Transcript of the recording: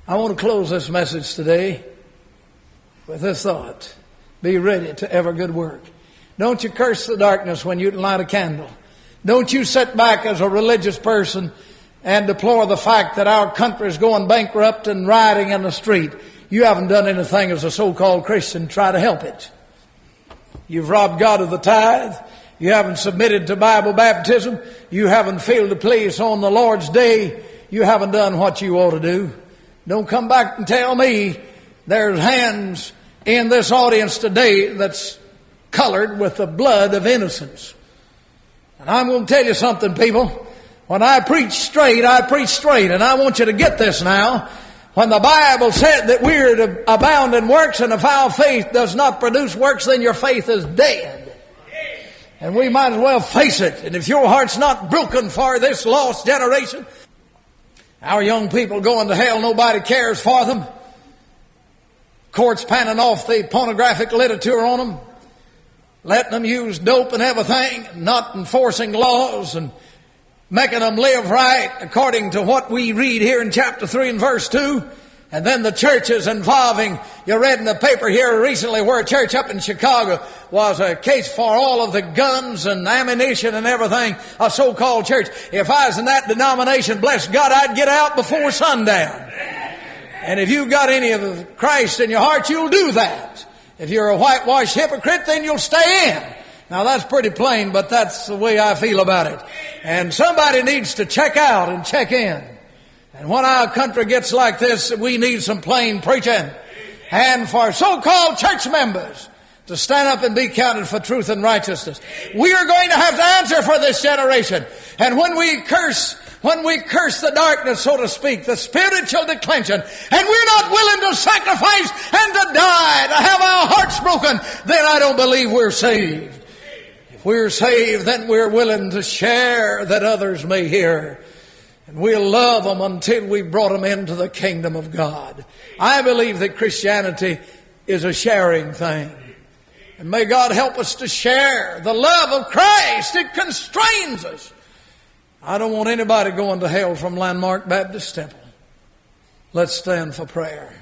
I want to close this message today with this thought. Be ready to every good work. Don't you curse the darkness when you light a candle. Don't you sit back as a religious person and deplore the fact that our country is going bankrupt and rioting in the street. You haven't done anything as a so-called Christian to try to help it. You've robbed God of the tithe. You haven't submitted to Bible baptism. You haven't filled the place on the Lord's day. You haven't done what you ought to do. Don't come back and tell me there's hands in this audience today that's colored with the blood of innocence. And I'm going to tell you something, people. When I preach straight, I preach straight. And I want you to get this now. When the Bible said that we're to abound in works, and if our faith does not produce works, then your faith is dead. And we might as well face it. And if your heart's not broken for this lost generation, our young people going to hell, nobody cares for them. Courts panning off the pornographic literature on them, letting them use dope and everything, not enforcing laws and making them live right according to what we read here in chapter 3 and verse 2. And then the churches involving, you read in the paper here recently where a church up in Chicago was a case for all of the guns and ammunition and everything, a so-called church. If I was in that denomination, bless God, I'd get out before sundown. And if you've got any of Christ in your heart, you'll do that. If you're a whitewashed hypocrite, then you'll stay in. Now that's pretty plain, but that's the way I feel about it. And somebody needs to check out and check in. And when our country gets like this, we need some plain preaching. And for so-called church members to stand up and be counted for truth and righteousness. We are going to have to answer for this generation. And when we curse the darkness, so to speak, the spiritual declension, and we're not willing to sacrifice and to die, to have our hearts broken, then I don't believe we're saved. If we're saved, then we're willing to share that others may hear. And we'll love them until we brought them into the kingdom of God. I believe that Christianity is a sharing thing. And may God help us to share the love of Christ. It constrains us. I don't want anybody going to hell from Landmark Baptist Temple. Let's stand for prayer.